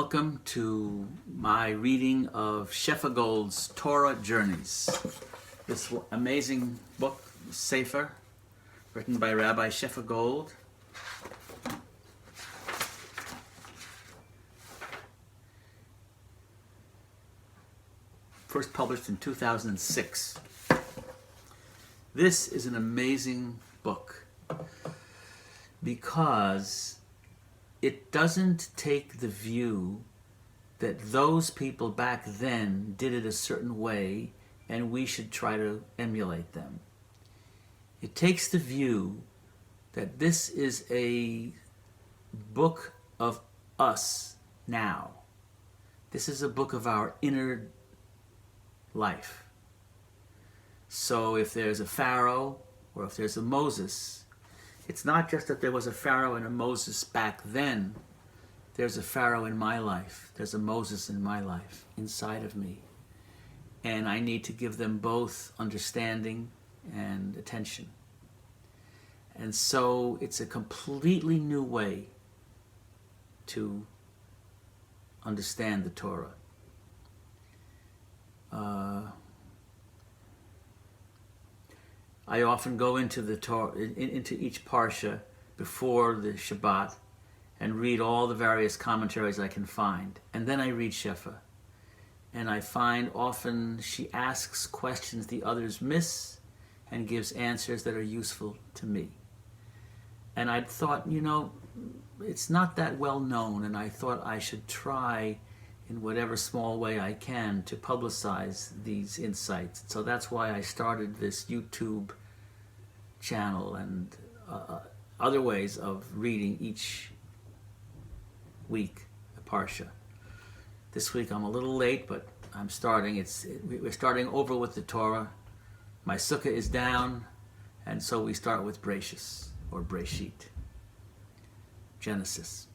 Welcome to my reading of Shefa Gold's Torah Journeys. This amazing book, Sefer, written by Rabbi Shefa Gold. First published in 2006. This is an amazing book because it doesn't take the view that those people back then did it a certain way and we should try to emulate them. It takes the view that this is a book of us now. This is a book of our inner life. So if there's a Pharaoh or if there's a Moses, it's not just that there was a Pharaoh and a Moses back then. There's a Pharaoh in my life. There's a Moses in my life, inside of me. And I need to give them both understanding and attention. And so it's a completely new way to understand the Torah. I often go into the Torah, into each Parsha before the Shabbat and read all the various commentaries I can find. And then I read Shefa. And I find often she asks questions the others miss and gives answers that are useful to me. And I thought, it's not that well known, and I thought I should try in whatever small way I can to publicize these insights. So that's why I started this YouTube channel and other ways of reading each week a Parsha. This week I'm a little late, but I'm starting. We're starting over with the Torah. My sukkah is down, and so we start with Bereshis or Bereishit, Genesis.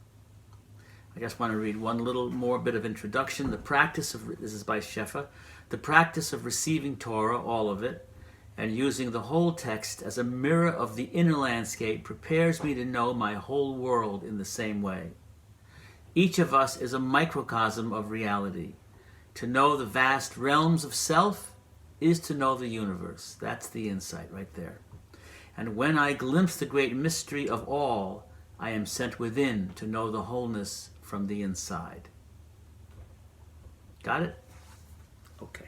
I just want to read one little more bit of introduction. This is by Shefa, the practice of receiving Torah, all of it, and using the whole text as a mirror of the inner landscape prepares me to know my whole world in the same way. Each of us is a microcosm of reality. To know the vast realms of self is to know the universe. That's the insight right there. And when I glimpse the great mystery of all, I am sent within to know the wholeness from the inside. Got it? Okay.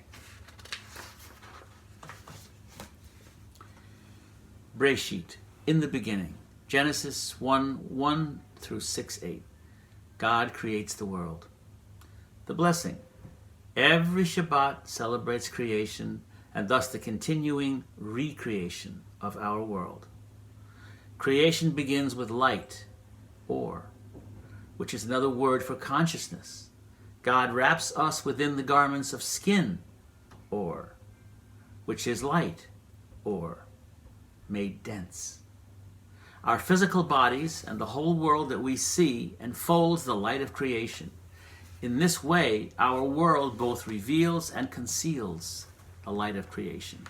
Bereshit, in the beginning. Genesis 1:1 through 6:8. God creates the world. The blessing. Every Shabbat celebrates creation and thus the continuing recreation of our world. Creation begins with light, or, which is another word for consciousness. God wraps us within the garments of skin, or, which is light, or, made dense. Our physical bodies and the whole world that we see enfolds the light of creation. In this way, our world both reveals and conceals the light of creation.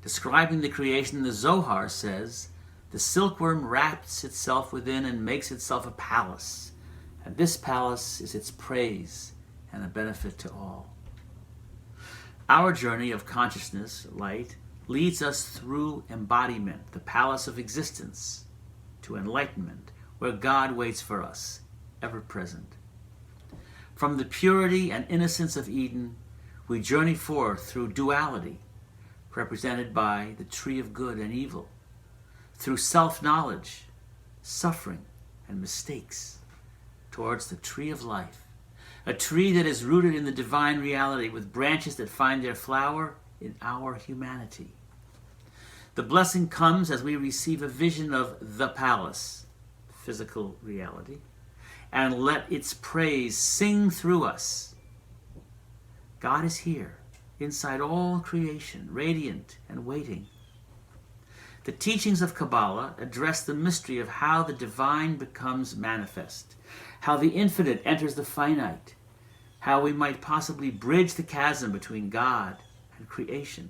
Describing the creation, the Zohar says, the silkworm wraps itself within and makes itself a palace, and this palace is its praise and a benefit to all. Our journey of consciousness, light, leads us through embodiment, the palace of existence, to enlightenment, where God waits for us, ever present. From the purity and innocence of Eden, we journey forth through duality, represented by the tree of good and evil, through self-knowledge, suffering, and mistakes, towards the tree of life, a tree that is rooted in the divine reality with branches that find their flower in our humanity. The blessing comes as we receive a vision of the palace, physical reality, and let its praise sing through us. God is here, inside all creation, radiant and waiting. The teachings of Kabbalah address the mystery of how the divine becomes manifest, how the infinite enters the finite, how we might possibly bridge the chasm between God and creation.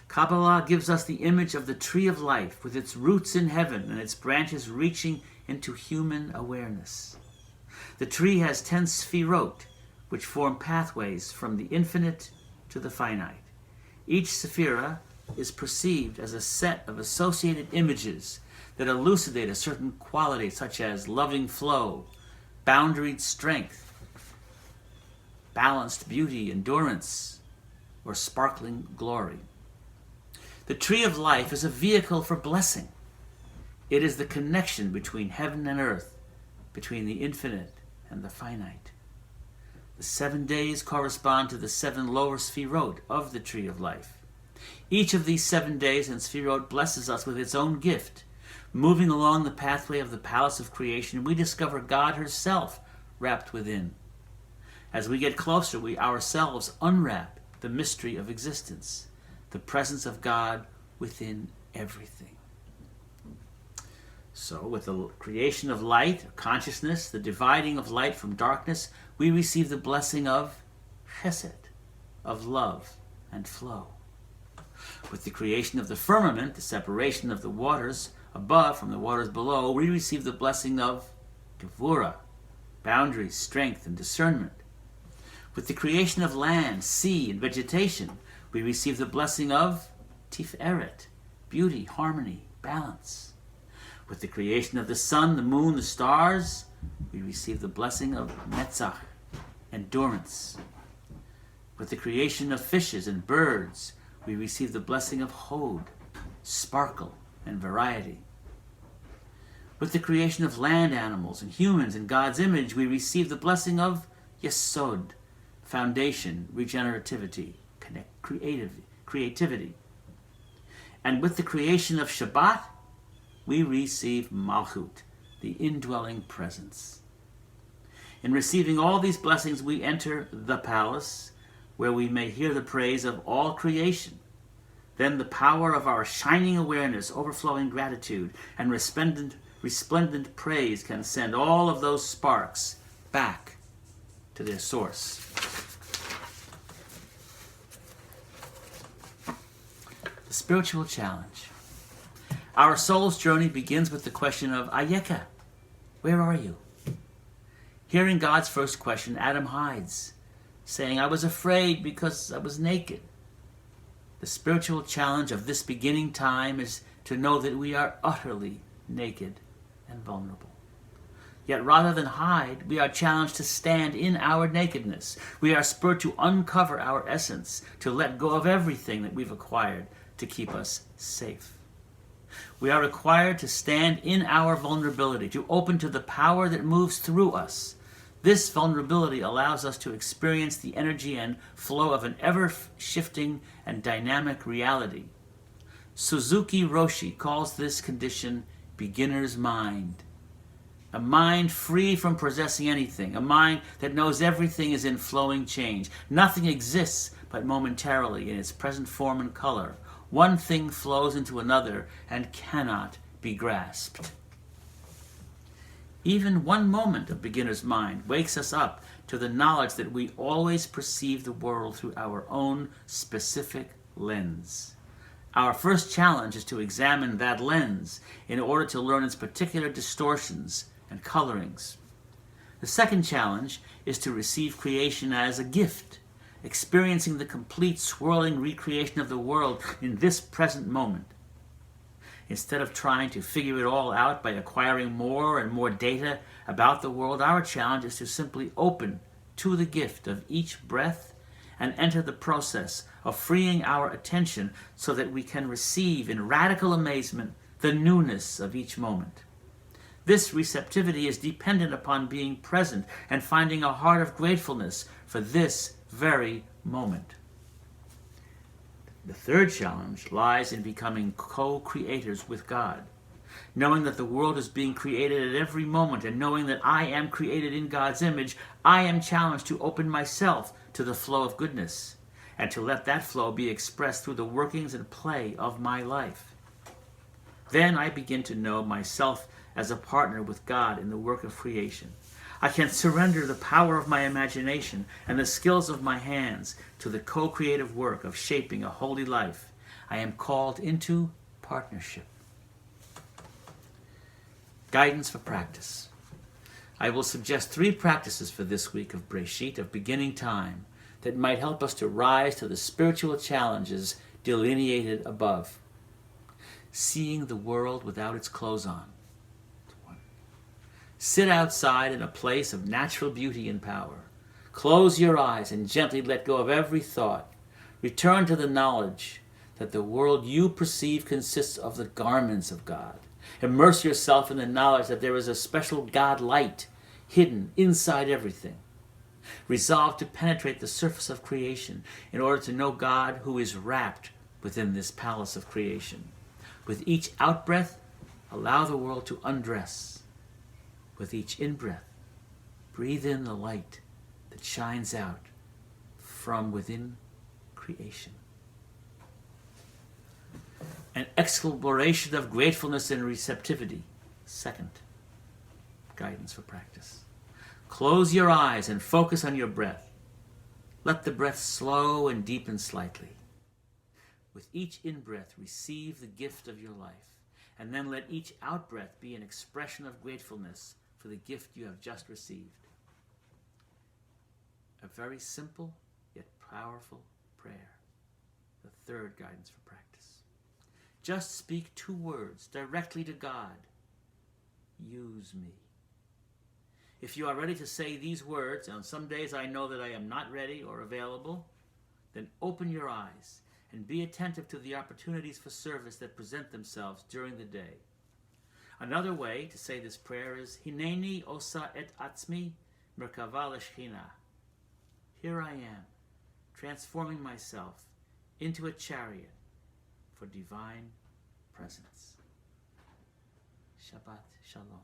Kabbalah gives us the image of the tree of life with its roots in heaven and its branches reaching into human awareness. The tree has 10 sefirot, which form pathways from the infinite to the finite. Each sephira is perceived as a set of associated images that elucidate a certain quality, such as loving flow, boundaried strength, balanced beauty, endurance, or sparkling glory. The tree of life is a vehicle for blessing. It is the connection between heaven and earth, between the infinite and the finite. The 7 days correspond to the 7 lower sefirot of the tree of life. Each of these 7 days and sefirot blesses us with its own gift. Moving along the pathway of the palace of creation, we discover God herself wrapped within. As we get closer, we ourselves unwrap the mystery of existence, the presence of God within everything. So, with the creation of light, consciousness, the dividing of light from darkness, we receive the blessing of chesed, of love and flow. With the creation of the firmament, the separation of the waters above from the waters below, we receive the blessing of gevurah, boundaries, strength, and discernment. With the creation of land, sea, and vegetation, we receive the blessing of tiferet, beauty, harmony, balance. With the creation of the sun, the moon, the stars, we receive the blessing of netzach, endurance. With the creation of fishes and birds, we receive the blessing of hod, sparkle, and variety. With the creation of land animals and humans in God's image, we receive the blessing of yesod, foundation, regenerativity, creativity. And with the creation of Shabbat, we receive malchut, the indwelling presence. In receiving all these blessings, we enter the palace, where we may hear the praise of all creation. Then the power of our shining awareness, overflowing gratitude, and resplendent praise can send all of those sparks back to their source. The spiritual challenge. Our soul's journey begins with the question of Ayeka, where are you? Hearing God's first question, Adam hides, saying, I was afraid because I was naked. The spiritual challenge of this beginning time is to know that we are utterly naked and vulnerable. Yet rather than hide, we are challenged to stand in our nakedness. We are spurred to uncover our essence, to let go of everything that we've acquired to keep us safe. We are required to stand in our vulnerability, to open to the power that moves through us. This vulnerability allows us to experience the energy and flow of an ever-shifting and dynamic reality. Suzuki Roshi calls this condition beginner's mind. A mind free from possessing anything, a mind that knows everything is in flowing change. Nothing exists but momentarily in its present form and color. One thing flows into another and cannot be grasped. Even one moment of beginner's mind wakes us up to the knowledge that we always perceive the world through our own specific lens. Our first challenge is to examine that lens in order to learn its particular distortions and colorings. The second challenge is to receive creation as a gift, experiencing the complete swirling recreation of the world in this present moment. Instead of trying to figure it all out by acquiring more and more data about the world, our challenge is to simply open to the gift of each breath and enter the process of freeing our attention so that we can receive in radical amazement the newness of each moment. This receptivity is dependent upon being present and finding a heart of gratefulness for this very moment. The third challenge lies in becoming co-creators with God. Knowing that the world is being created at every moment and knowing that I am created in God's image, I am challenged to open myself to the flow of goodness and to let that flow be expressed through the workings and play of my life. Then I begin to know myself as a partner with God in the work of creation. I can surrender the power of my imagination and the skills of my hands to the co-creative work of shaping a holy life. I am called into partnership. Guidance for practice. I will suggest 3 practices for this week of Bereshit, of beginning time, that might help us to rise to the spiritual challenges delineated above. Seeing the world without its clothes on. Sit outside in a place of natural beauty and power. Close your eyes and gently let go of every thought. Return to the knowledge that the world you perceive consists of the garments of God. Immerse yourself in the knowledge that there is a special God light hidden inside everything. Resolve to penetrate the surface of creation in order to know God who is wrapped within this palace of creation. With each out-breath, allow the world to undress. With each in-breath, breathe in the light that shines out from within creation. An exploration of gratefulness and receptivity. Second guidance for practice. Close your eyes and focus on your breath. Let the breath slow and deepen slightly. With each in-breath, receive the gift of your life, and then let each out-breath be an expression of gratefulness for the gift you have just received. A very simple yet powerful prayer. The third guidance for practice. Just speak 2 words directly to God. Use me. If you are ready to say these words, and on some days I know that I am not ready or available, then open your eyes and be attentive to the opportunities for service that present themselves during the day. Another way to say this prayer is, Hineni osa et atzmi merkava l'shchina. Here I am, transforming myself into a chariot for divine presence. Shabbat Shalom.